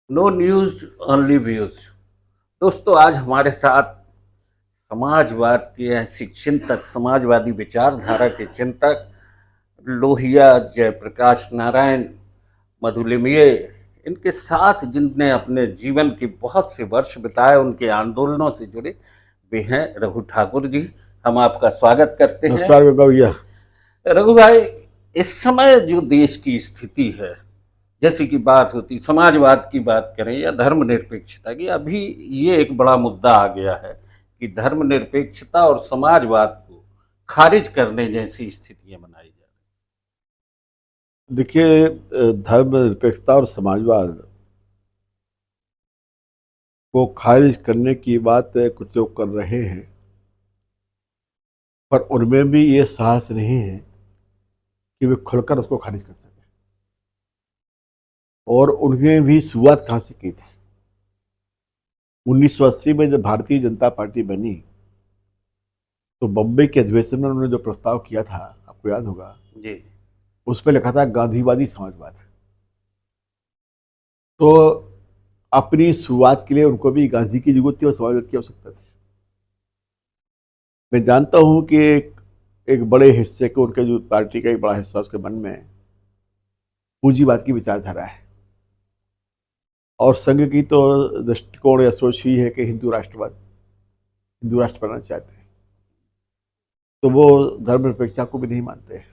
No news only views. दोस्तों, आज हमारे साथ समाजवाद के ऐसी चिंतक, समाजवादी विचारधारा के चिंतक लोहिया जयप्रकाश नारायण मधुलिमये, इनके साथ जिनने अपने जीवन के बहुत से वर्ष बिताए, उनके आंदोलनों से जुड़े वे हैं रघु ठाकुर जी। हम आपका स्वागत करते हैं। नमस्कार गंगा भैया। रघु भाई, इस समय जो देश की स्थिति है, जैसे कि बात होती समाजवाद की बात करें या धर्मनिरपेक्षता की, अभी ये एक बड़ा मुद्दा आ गया है कि धर्मनिरपेक्षता और समाजवाद को खारिज करने जैसी स्थितियां बनाई जा देखिए, धर्मनिरपेक्षता और समाजवाद को खारिज करने की बात कुछ लोग कर रहे हैं, पर उनमें भी ये साहस नहीं है कि वे खुलकर उसको खारिज कर सकें। और उन्हें भी शुरुआत कहाँ से की थी? 1980 में जब भारतीय जनता पार्टी बनी तो बम्बई के अधिवेशन में उन्होंने जो प्रस्ताव किया था, आपको याद होगा, रही जी। उस पर लिखा था गांधीवादी समाजवाद। तो अपनी शुरुआत के लिए उनको भी गांधी की जरूरत थी और समाजवाद की आवश्यकता थी। मैं जानता हूं कि एक बड़े हिस्से को, उनके जो पार्टी का एक बड़ा हिस्सा, उसके मन में पूंजीवाद की विचारधारा है। और संघ की तो दृष्टिकोण या सोच ही है कि हिंदू राष्ट्र बनना चाहते हैं। तो वो धर्मनिरपेक्षता को भी नहीं मानते हैं,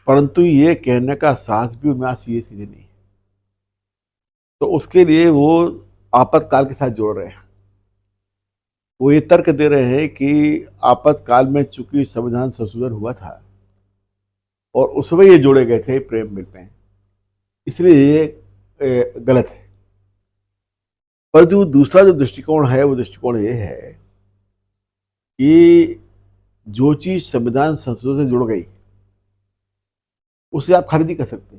परंतु ये कहने का साहस भी उनमें सीधे सीधे नहीं है। तो उसके लिए वो आपातकाल के साथ जोड़ रहे हैं। वो ये तर्क दे रहे हैं कि आपातकाल में चूंकि संविधान संशोधन हुआ था और उसमें ये जोड़े गए थे प्रेम बिल में, इसलिए ये गलत है। पर जो दूसरा जो दृष्टिकोण है, वो दृष्टिकोण ये है कि जो चीज संविधान संशोधन से जुड़ गई उसे आप खारिज नहीं कर सकते।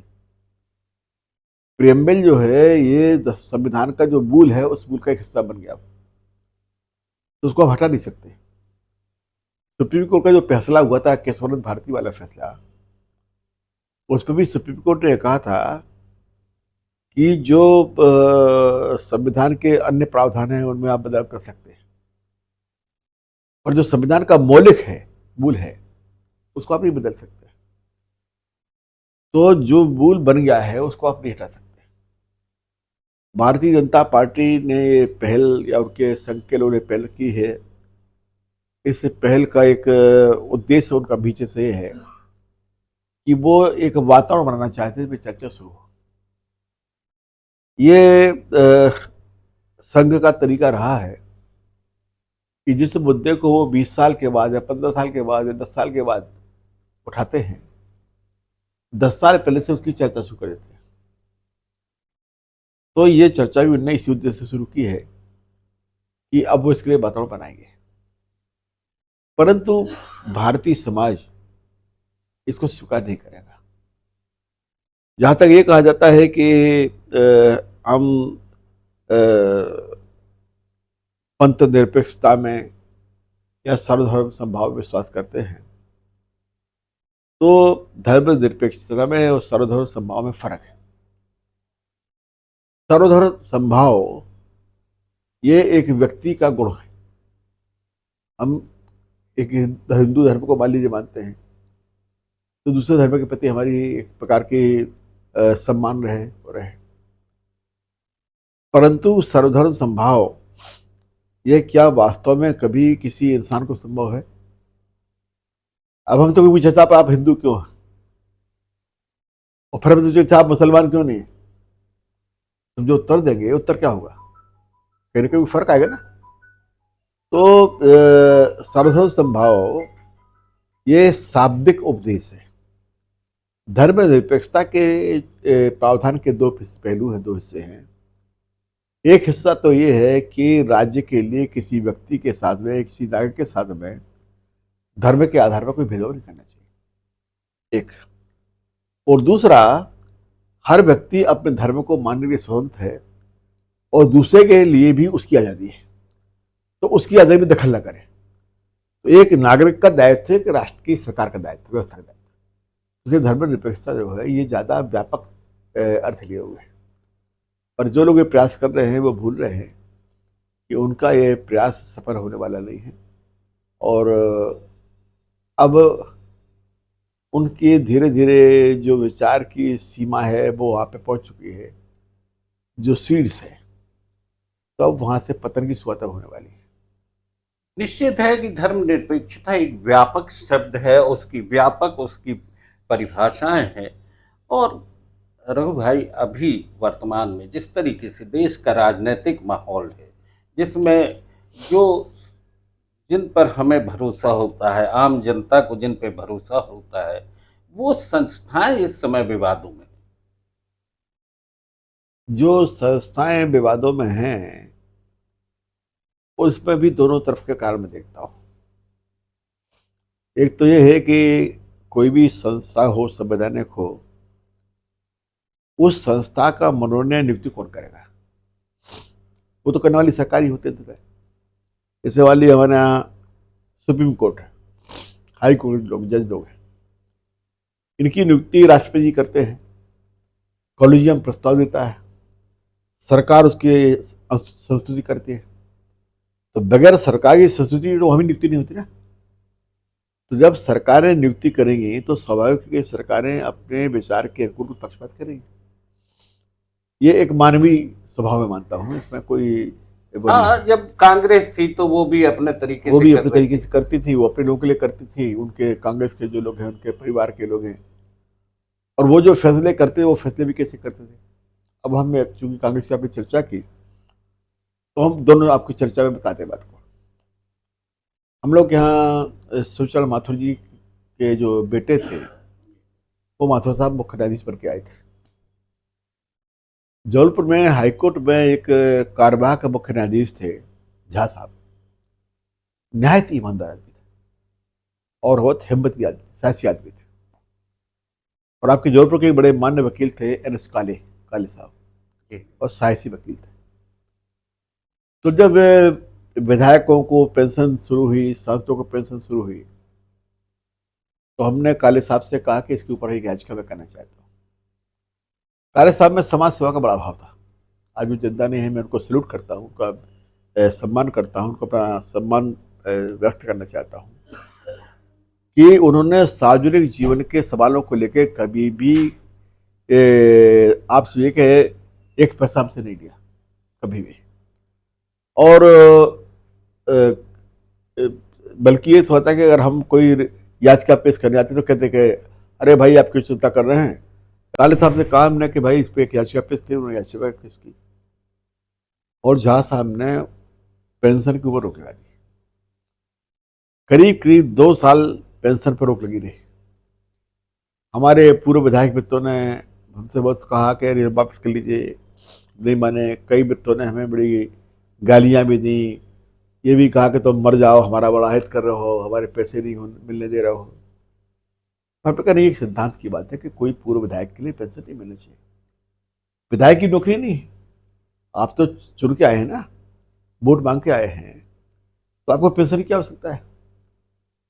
प्रेमबिल जो है ये संविधान का जो मूल है, उस मूल का एक हिस्सा बन गया, तो उसको आप हटा नहीं सकते। सुप्रीम कोर्ट का जो फैसला हुआ था, केशवानंद भारती वाला फैसला, उस पर भी सुप्रीम कोर्ट ने कहा था कि जो संविधान के अन्य प्रावधान हैं उनमें आप बदलाव कर सकते हैं, पर जो संविधान का मौलिक है, मूल है, उसको आप नहीं बदल सकते। तो जो मूल बन गया है उसको आप नहीं हटा सकते। भारतीय जनता पार्टी ने पहल, या उनके संघ के लोगों ने पहल की है। इस पहल का एक उद्देश्य उनका पीछे से ये है कि वो एक वातावरण बनाना चाहते हैं चर्चा शुरू हो। ये संघ का तरीका रहा है कि जिस मुद्दे को वो 20 साल के बाद या 15 साल के बाद या 10 साल के बाद उठाते हैं, 10 साल पहले से उसकी चर्चा शुरू कर देते हैं। तो ये चर्चा भी उन्होंने इसी उद्देश्य से शुरू की है कि अब वो इसके लिए वातावरण बनाएंगे, परंतु भारतीय समाज इसको स्वीकार नहीं करेगा। जहां तक ये कहा जाता है कि हम पंथ निरपेक्षता में या सर्वधर्म समभाव में विश्वास करते हैं, तो धर्म निरपेक्षता में और सर्वधर्म समभाव में फर्क है। सर्वधर्म समभाव ये एक व्यक्ति का गुण है। हम एक हिंदू धर्म को मान लीजिए मानते हैं, तो दूसरे धर्म के प्रति हमारी एक प्रकार की सम्मान रहे। परंतु सर्वधर्म समभाव यह क्या वास्तव में कभी किसी इंसान को संभव है? अब हमसे कोई पूछा था आप हिंदू क्यों हैं, और फिर हम पूछे आप मुसलमान क्यों नहीं है, तुम जो उत्तर देंगे, उत्तर क्या होगा? कहीं ना कहीं फर्क आएगा ना। तो सर्वधर्म समभाव ये शाब्दिक उपदेश है। धर्म निरपेक्षता के प्रावधान के दो पहलू हैं, दो हिस्से हैं। एक हिस्सा तो ये है कि राज्य के लिए किसी व्यक्ति के साथ में, किसी नागरिक के साथ में धर्म के आधार पर कोई भेदभाव नहीं करना चाहिए, एक। और दूसरा, हर व्यक्ति अपने धर्म को मानने के लिए स्वतंत्र है और दूसरे के लिए भी उसकी आज़ादी है, तो उसकी आज़ादी में दखल न करे। तो एक नागरिक का दायित्व है कि राष्ट्र की सरकार का दायित्व, व्यवस्था का दायित्व। इसलिए धर्म निरपेक्षता जो है ये ज़्यादा व्यापक अर्थ लिए हुए है। पर जो लोग ये प्रयास कर रहे हैं वो भूल रहे हैं कि उनका ये प्रयास सफल होने वाला नहीं है। और अब उनके धीरे धीरे जो विचार की सीमा है वो वहाँ पे पहुँच चुकी है, जो सीड्स है, तो अब वहाँ से पतन की शुरुआत होने वाली है। निश्चित है कि धर्मनिरपेक्षता एक व्यापक शब्द है, उसकी व्यापक उसकी परिभाषाएं हैं। और रघु भाई, अभी वर्तमान में जिस तरीके से देश का राजनीतिक माहौल है, जिसमें जो जिन पर हमें भरोसा होता है, आम जनता को जिन पे भरोसा होता है, वो संस्थाएं इस समय विवादों में। जो संस्थाएं विवादों में हैं उसमें भी दोनों तरफ के कारण मैं देखता हूँ। एक तो ये है कि कोई भी संस्था हो, संवैधानिक हो, उस संस्था का मनोनयन नियुक्ति कौन करेगा? वो तो करने वाली सरकार ही होती है। जैसे वाली हमारे यहाँ सुप्रीम कोर्ट है, हाई कोर्ट लोग, जज लोग हैं, इनकी नियुक्ति राष्ट्रपति जी करते हैं, कॉलेजियम प्रस्ताव देता है, सरकार उसकी संस्तुति करती है। तो बगैर सरकार की संस्तुति तो हमें नियुक्ति नहीं होती ना। तो जब सरकारें नियुक्ति करेंगी तो स्वाभाविक है कि सरकारें अपने विचार के अनुकूल पक्षपात करेंगी। ये एक मानवीय स्वभाव में मानता हूँ, इसमें कोई वो नहीं हाँ, है। जब कांग्रेस थी तो वो भी अपने तरीके वो से भी कर अपने रही तरीके थी। से करती थी, वो अपने लोगों के लिए करती थी, उनके कांग्रेस के जो लोग हैं उनके परिवार के लोग हैं, और वो जो फैसले करते वो फैसले भी कैसे करते थे। अब हमने चूंकि कांग्रेस की आपने चर्चा की तो हम दोनों आपकी चर्चा में बताते हैं बात को। हम लोग यहाँ सुचल माथुर जी के जो बेटे थे वो माथुर साहब मुख्य न्यायाधीश बन के आए थे। जबलपुर में हाईकोर्ट में एक कार्यवाहक मुख्य न्यायाधीश थे झा साहब, निहायत ईमानदार आदमी थे और बहुत हिम्मती आदमी, साहसी आदमी थे। और आपके जबलपुर के एक बड़े मान्य वकील थे एन एस काले, काले साहब, जी। और साहसी वकील थे। तो जब विधायकों को पेंशन शुरू हुई, सांसदों को पेंशन शुरू हुई, तो हमने काले साहब से कहा कि इसके ऊपर एक याचिका मैं करना चाहता हूँ। काले साहब में समाज सेवा का बड़ा भाव था। आज भी जिंदा नहीं है, मैं उनको सैल्यूट करता हूँ, उनका सम्मान करता हूँ, उनको अपना सम्मान व्यक्त करना चाहता हूँ कि उन्होंने सार्वजनिक जीवन के सवालों को लेकर कभी भी आप सोचिए कि एक पैसा हमसे नहीं लिया कभी भी। और बल्कि ये होता है कि अगर हम कोई याचिका पेश करने आते तो कहते कि अरे भाई आप क्यों चिंता कर रहे हैं। काले साहब से कहा हमने कि भाई इस पर एक याचिका पेश की, उन्होंने याचिका पेश की और झा साहब ने पेंशन के ऊपर रोक लगा दी। करीब करीब 2 साल पेंशन पर रोक लगी रही। हमारे पूर्व विधायक मित्रों ने हमसे बहुत कहा कि अरे वापस कर लीजिए, नहीं माने। कई मित्रों ने हमें बड़ी गालियां भी दी, ये भी कहा कि तुम मर जाओ, हमारा बड़ा हित कर रहे हो, हमारे पैसे नहीं मिलने दे रहे हो। पर नहीं, एक सिद्धांत की बात है कि कोई पूर्व विधायक के लिए पेंशन नहीं मिलनी चाहिए। विधायक की नौकरी नहीं है, आप तो चुन के आए हैं ना, वोट मांग के आए हैं, तो आपको पेंशन की क्या आवश्यकता है।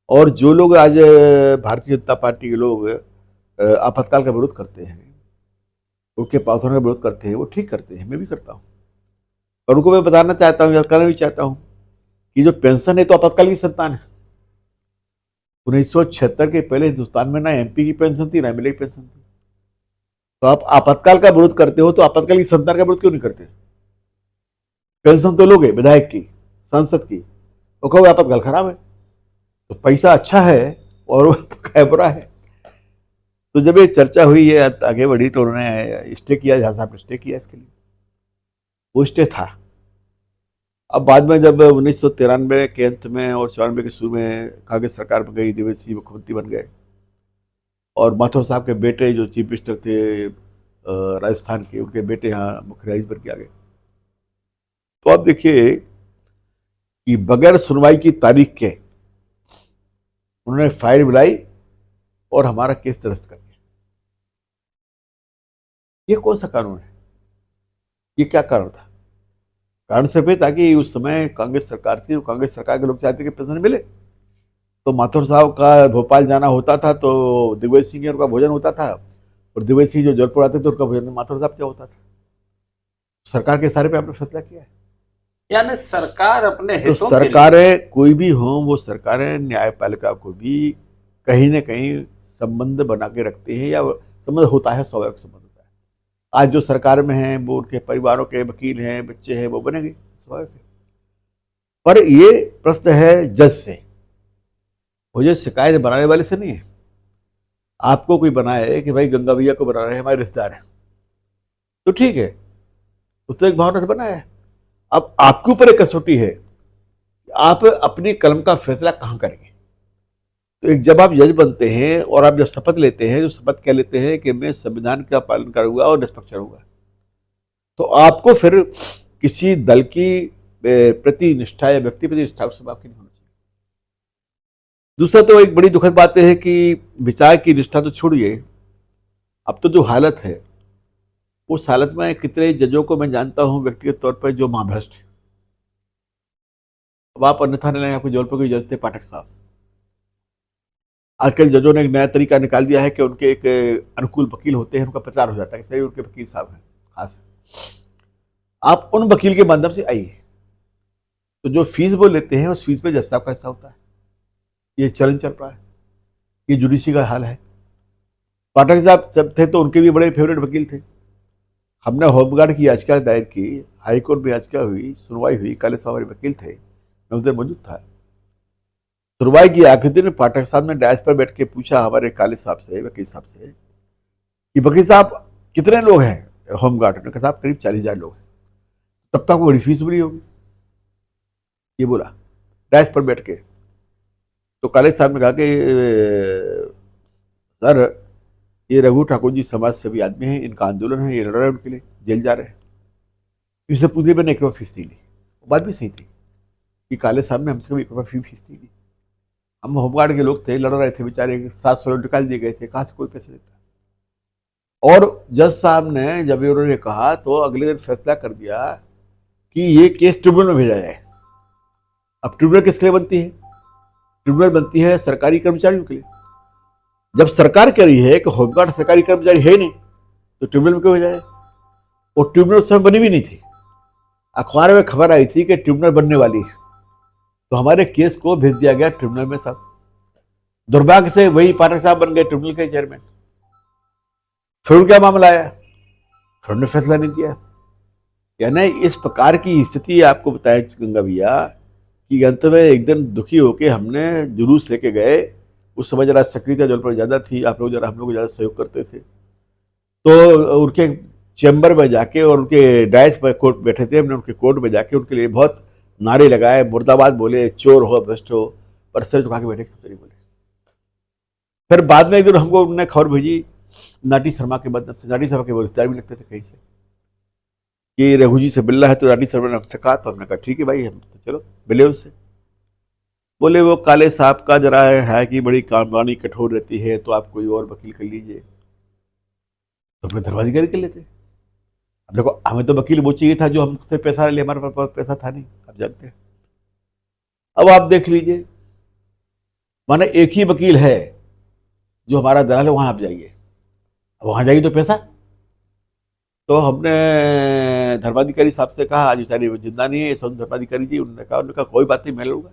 और जो लोग आज भारतीय जनता पार्टी के लोग आपातकाल का विरोध करते हैं, उनके प्रावधानों का विरोध करते हैं, वो ठीक करते हैं, मैं भी करता हूँ। और उनको मैं बताना चाहता हूँ, याद करना भी चाहता हूँ कि जो पेंशन है तो आपातकाल की संतान है। 1976 के पहले हिंदुस्तान में ना एमपी की पेंशन थी ना एमएलए की पेंशन थी। तो आप आपातकाल का विरोध करते हो तो आपातकाल की संतान का विरोध क्यों नहीं करते? पेंशन तो लोगे विधायक की, सांसद की, तो कहो आपातकाल खराब है। तो पैसा अच्छा है और बुरा है। तो जब ये चर्चा हुई है आगे बढ़ी तो उन्होंने स्टे किया, झा साहब ने स्टे किया इसके लिए, वो स्टे था। अब बाद में जब 1993 के अंत में और 94 के शुरू में कांग्रेस सरकार बन गई, देवेश सिंह मुख्यमंत्री बन गए और माथुर साहब के बेटे जो चीफ मिनिस्टर थे राजस्थान के, उनके बेटे यहाँ मुख्य न्यायाधीश बन के आ गए। तो आप देखिए कि बगैर सुनवाई की तारीख के उन्होंने फाइल बुलाई और हमारा केस निरस्त कर दिया। ये कौन सा कानून है? ये क्या कारण था? कारण सिर्फ ये था कि उस समय कांग्रेस सरकार थी और कांग्रेस सरकार के लोग चाहते कि पेंशन मिले। तो माथुर साहब का भोपाल जाना होता था तो दिग्विजय सिंह उनका भोजन होता था, और दिग्विजय सिंह जो जयपुर आते थे उनका भोजन माथुर साहब क्या होता था। सरकार के इशारे पे आपने फैसला किया है। यानी सरकार अपने तो हितों के लिए सरकारें कोई भी हो, वो सरकारें न्यायपालिका को भी कहीं ना कहीं संबंध बना के रखती हैं, या संबंध होता है, स्वाभाविक संबंध होता है। आज जो सरकार में हैं वो उनके परिवारों के वकील हैं, बच्चे हैं, वो बनेंगे, स्वाभाविक है। पर ये प्रश्न है जज से, मुझे शिकायत बनाने वाले से नहीं है। आपको कोई बनाए कि भाई गंगा भैया को बना रहे हैं, हमारे रिश्तेदार हैं, तो ठीक है, उससे एक भावना से बनाया है। अब आपके ऊपर एक कसौटी है कि आप अपनी कलम का फैसला कहां करेंगे। तो एक जब आप जज बनते हैं और आप जब शपथ लेते हैं, जो शपथ क्या लेते हैं कि मैं संविधान का पालन करूंगा और निष्पक्ष रहूंगा, तो आपको फिर किसी दल की प्रति निष्ठा या व्यक्ति प्रति निष्ठा उससे आपकी नहीं होनी चाहिए। दूसरा तो एक बड़ी दुखद बात है कि विचार की निष्ठा तो छोड़िए, अब तो जो हालत है, उस हालत में कितने जजों को मैं जानता हूं व्यक्तिगत तौर पर जो महाभ्रष्ट है। अब आप अन्यथा नहीं, आपको जबलपुर के जज थे पाठक साहब, आजकल जजों ने एक नया तरीका निकाल दिया है कि उनके एक अनुकूल वकील होते हैं, उनका प्रचार हो जाता है कि सही उनके वकील साहब हैं खास है। आप उन वकील के माध्यम से आइए, तो जो फीस वो लेते हैं उस फीस पे जज साहब का हिस्सा होता है। ये चलन चल रहा है, ये जुडिशरी का हाल है। पाठक साहब जब थे तो उनके भी बड़े फेवरेट वकील थे। हमने होमगार्ड की याचिका दायर की, हाईकोर्ट में याचिका हुई, सुनवाई हुई, काले साहब हमारे वकील थे, मैं उधर मौजूद था। सुनवाई की आखिरी दिन पाठक साहब ने डैश पर बैठ के पूछा हमारे काले साहब से, वकील साहब से, कि वकील साहब कितने लोग हैं होमगार्ड ने? कहा साहब करीब 40,000 लोग हैं। तब तक वो बड़ी फीस बड़ी होगी, ये बोला डैश पर बैठ के। तो काले साहब ने कहा कि सर, ये रघु ठाकुर जी समाज सेवी आदमी हैं, इनका आंदोलन है, ये लड़ रहे हैं उनके लिए, जेल जा रहे हैं। इससे पूछे मैंने 1 रुपया फीस नहीं ली। वो बात भी सही थी कि काले साहब ने हमसे कभी 1 रुपया फीस नहीं ली। हम होमगार्ड के लोग थे, लड़ रहे थे बेचारे, 700 लोग निकाल दिए गए थे, कहाँ से कोई पैसे देता। और जज साहब ने जब उन्होंने कहा तो अगले दिन फैसला कर दिया कि ये केस ट्रिब्यूनल में भेजा जाए। अब ट्रिब्यूनल किसके लिए बनती है? ट्रिब्यूनल बनती है सरकारी कर्मचारियों के लिए। जब सरकार कह रही है कि होमगार्ड सरकारी कर्मचारी है ही नहीं, तो ट्रिब्यूनल में क्यों भेजा जाए? वो ट्रिब्यूनल उस समय बनी भी नहीं थी, अखबार में खबर आई थी कि ट्रिब्यूनल बनने वाली है, तो हमारे केस को भेज दिया गया ट्रिब्यूनल में। सब दुर्भाग्य से वही पाठक साहब बन गए ट्रिब्यूनल के चेयरमैन। फिर उनका मामला आया, फिर उन्होंने फैसला नहीं किया। यानी इस प्रकार की स्थिति आपको बताया गंगा भैया कि अंत में एक दिन दुखी होकर हमने जुलूस लेके गए। उस समय जरा सक्रियता जबलपुर ज्यादा थी, आप लोग जरा हम लोग ज्यादा सहयोग करते थे, तो उनके चैम्बर में जाके और उनके डायस पर कोर्ट बैठे थे, हमने उनके कोर्ट में जाके उनके लिए बहुत नारे लगाए, मुर्दाबाद बोले, चोर हो भ्रष्ट हो, पर सर झुका के बैठे, सब नहीं बोले। फिर बाद में एक दिन हमको उन्होंने खबर भेजी नाटी शर्मा के माध्यम से, नाटी शर्मा के रिश्तेदार भी लगते थे कहीं से, कि रघु जी से मिलना है। तो नाटी शर्मा ने हमसे कहा, तो हमने कहा ठीक है भाई, हम तो चलो मिले उनसे। बोले वो काले साहब का जरा है कि बड़ी कामवानी कठोर रहती है, तो आप कोई और वकील कर लीजिए। तो अपने धर्माधिकारी कर लेते। अब देखो, हमें तो वकील वो चाहिए था जो हमसे पैसा ले, हमारे पास पैसा था नहीं, आप जानते हैं। अब आप देख लीजिए, माने एक ही वकील है जो हमारा दलाल है, वहां आप जाइए, वहां जाइए तो पैसा। तो हमने धर्माधिकारी साहब से कहा, आज बेचारे जिंदा नहीं है सोन धर्माधिकारी जी, उन्होंने कहा कोई बात नहीं, मैं लूंगा।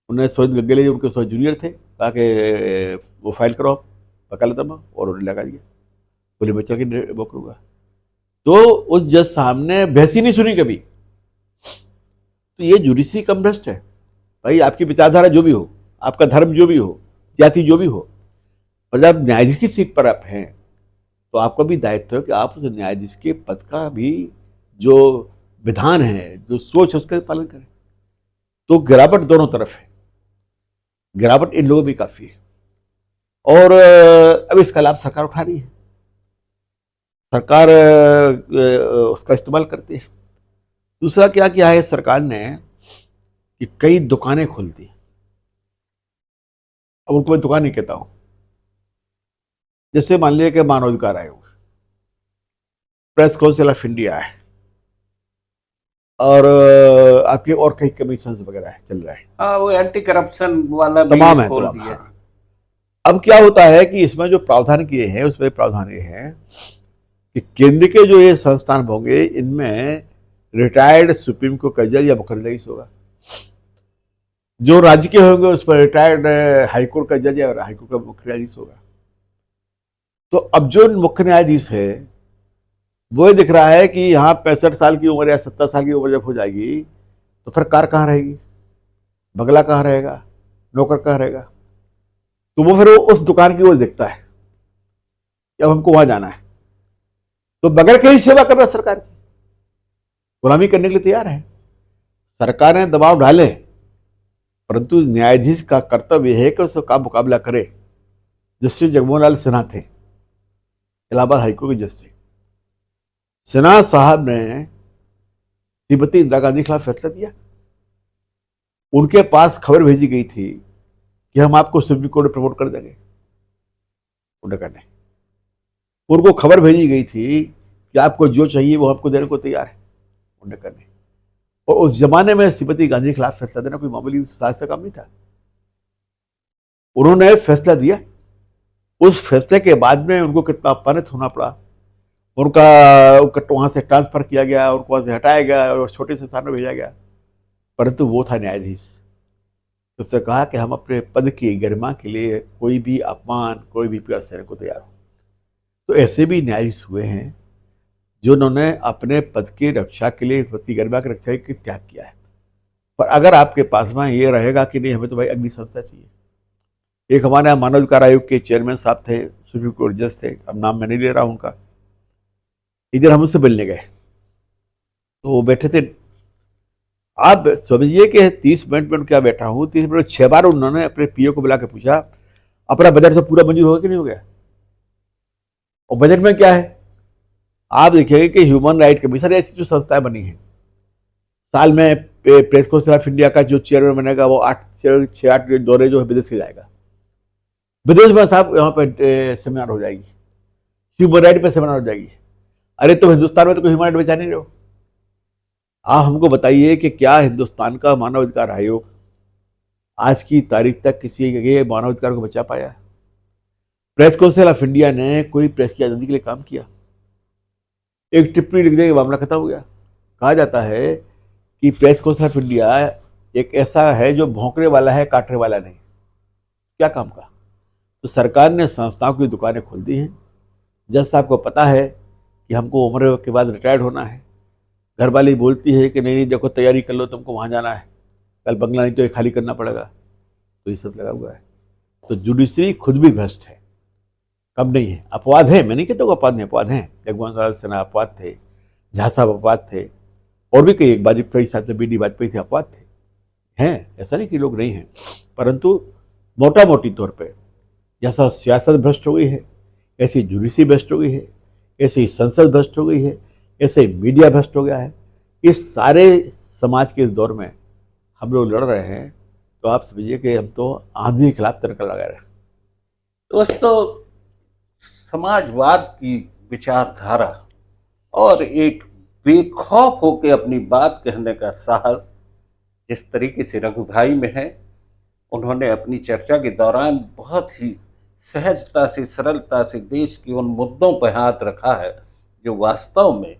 उन्होंने सोन गग्गले जी, उनके 100 जूनियर थे, कहा कि वो फाइल करो वकालतनामा, और उन्होंने लगा दिया। बोले मैं चल के वो करूंगा। तो उस जज साहब ने बहस ही नहीं सुनी कभी। तो ये जुडिशरी कम भ्रष्ट है भाई। आपकी विचारधारा जो भी हो, आपका धर्म जो भी हो, जाति जो भी हो, और जब न्यायाधीश की सीट पर आप हैं, तो आपका भी दायित्व है कि आप उस न्यायाधीश के पद का भी जो विधान है, जो सोच है, उसका पालन करें। तो गिरावट दोनों तरफ है, गिरावट इन लोगों भी काफी है, और अब इसका लाभ सरकार उठा रही है, सरकार उसका इस्तेमाल करती है। दूसरा क्या किया है सरकार ने कि कई दुकानें खोल दी। अब उनको मैं दुकान नहीं कहता हूं, जैसे मान लिया कि मानवाधिकार आयोग, प्रेस काउंसिल ऑफ इंडिया है, और आपके और कई कमीशन वगैरह है, चल रहा है। हाँ, वो एंटी करप्शन वाला भी तमाम है, खोल तमाम, दिया। हाँ। अब क्या होता है कि इसमें जो प्रावधान किए हैं, उसमें प्रावधान ये है कि केंद्र के जो ये संस्थान होंगे इनमें रिटायर्ड सुप्रीम कोर्ट का जज या मुख्य रईस होगा, जो राज्य के होंगे उस पर रिटायर्ड हाईकोर्ट का जज या हाईकोर्ट का मुख्य न्यायाधीश होगा। तो अब जो मुख्य न्यायाधीश है वो ये दिख रहा है कि यहाँ 65 साल की उम्र या 70 साल की उम्र जब हो जाएगी तो फिर कार कहाँ रहेगी, बंगला कहाँ रहेगा, नौकर कहाँ रहेगा। तो वो फिर उस दुकान की ओर देखता है कि अब हमको वहां जाना है। तो बगैर कहीं सेवा कर रहा सरकार की, गुलामी करने के लिए तैयार है। सरकारें दबाव डाले, परंतु न्यायाधीश का कर्तव्य है कि उसका मुकाबला करे। जस्टिस जगमोहन लाल सिन्हा थे, इलाहाबाद हाईकोर्ट के जज थे। सिन्हा साहब ने श्रीमती इंदिरा गांधी के खिलाफ फैसला दिया। उनके पास खबर भेजी गई थी कि हम आपको सुप्रीम कोर्ट में प्रमोट कर देंगे। उन्होंने उनको खबर भेजी गई थी कि आपको जो चाहिए वो आपको देने को तैयार है। उन्होंने और उस जमाने में श्रीमती गांधी के खिलाफ फैसला देना कोई मामूली साहस का काम नहीं था। उन्होंने फैसला दिया। उस फैसले के बाद में उनको कितना अपमानित होना पड़ा। उनका वहां से ट्रांसफर किया गया, उनको वहां से हटाया गया और छोटे से स्थान में भेजा गया। परंतु वो था न्यायाधीश। उसने कहा कि हम अपने पद की गरिमा के लिए कोई भी अपमान, कोई भी पीड़ा सहने को तैयार हो। तो ऐसे भी न्यायाधीश हुए हैं जिन्होंने अपने पद की रक्षा के लिए, पद की गरिमा की रक्षा के त्याग किया है। पर अगर आपके पास में ये रहेगा कि नहीं हमें तो भाई अग्नि संस्था चाहिए। एक हमारे यहाँ मानव अधिकार आयोग के चेयरमैन साहब थे, सुप्रीम कोर्ट जज थे, अब नाम मैं नहीं ले रहा हूं उनका। इधर हम उससे मिलने गए तो वो बैठे थे। आप समझिए कि 30 मिनट में क्या बैठा हूँ, 30 मिनट 6 बार उन्होंने अपने पीओ को बुला के पूछा अपना बजट तो पूरा मंजूर होगा कि नहीं हो गया। और बजट में क्या है आप देखिएगा कि ह्यूमन राइट कमीशन ऐसी जो संस्थाएं बनी हैं, साल में प्रेस काउंसिल ऑफ इंडिया का जो चेयरमैन बनेगा वो 8 दौरे जो है विदेश से जाएगा। विदेश में साहब यहाँ पे सेमिनार हो जाएगी, ह्यूमन राइट पे सेमिनार हो जाएगी। अरे तुम हिंदुस्तान में तो कोई ह्यूमन राइट बचा नहीं रहे हो। आप हमको बताइए कि क्या हिंदुस्तान का मानव अधिकार आयोग आज की तारीख तक किसी के मानव अधिकार को बचा पाया? प्रेस काउंसिल ऑफ इंडिया ने कोई प्रेस की आजादी के लिए काम किया? एक टिप्पणी लिख देंगे मामला खत्म हो गया। कहा जाता है कि प्रेस काउंसिल ऑफ इंडिया एक ऐसा है जो भौंकने वाला है, काटने वाला नहीं। क्या काम का? तो सरकार ने संस्थाओं की दुकानें खोल दी हैं। जज साहब को पता है कि हमको उम्र के बाद रिटायर्ड होना है। घर वाली बोलती है कि नहीं देखो तैयारी कर लो, तुमको वहाँ जाना है, कल बंगला नहीं तो ये खाली करना पड़ेगा। तो ये सब लगा हुआ है। तो जुडिशरी खुद भी भ्रष्ट है, कम नहीं है। अपवाद है, मैं नहीं कहता अपवाद नहीं, अपवाद हैं। जगमोहन लाल सिन्हा अपवाद थे, झा साहब अपवाद थे, और भी कई वाजपेयी साहब थे, BD वाजपेयी थे, अपवाद थे। हैं, ऐसा नहीं कि लोग नहीं हैं, परंतु मोटा मोटी तौर पर जैसा सियासत भ्रष्ट हो गई है, ऐसी जुडिशरी भ्रष्ट हो गई है, ऐसी संसद भ्रष्ट हो गई है, ऐसे मीडिया भ्रष्ट हो गया है। इस सारे समाज के इस दौर में हम लोग लड़ रहे हैं। तो आप समझिए कि हम तो आंधी के खिलाफ तर्क लगा रहे हैं। दोस्तों, समाजवाद की विचारधारा और एक बेखौफ होकर अपनी बात कहने का साहस जिस तरीके से रघु भाई में है, उन्होंने अपनी चर्चा के दौरान बहुत ही सहजता से, सरलता से देश के उन मुद्दों पर हाथ रखा है जो वास्तव में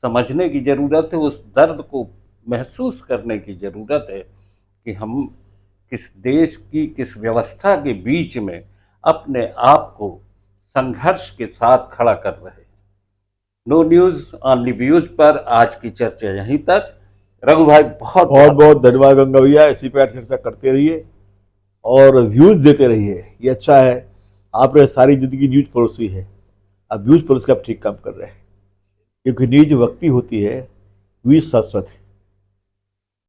समझने की ज़रूरत है। उस दर्द को महसूस करने की ज़रूरत है कि हम किस देश की, किस व्यवस्था के बीच में अपने आप को संघर्ष के साथ खड़ा कर रहे हैं। नो न्यूज़ ऑनली व्यूज पर आज की चर्चा यहीं तक। रघु भाई बहुत बहुत धन्यवाद गंगा भैया। इसी पर चर्चा करते रहिए और व्यूज देते रहिए, ये अच्छा है। आपने सारी जिंदगी न्यूज परोसी है, अब व्यूज परोस का आप ठीक काम कर रहे हैं, क्योंकि न्यूज वक्ती होती है, व्यूज शाश्वत है।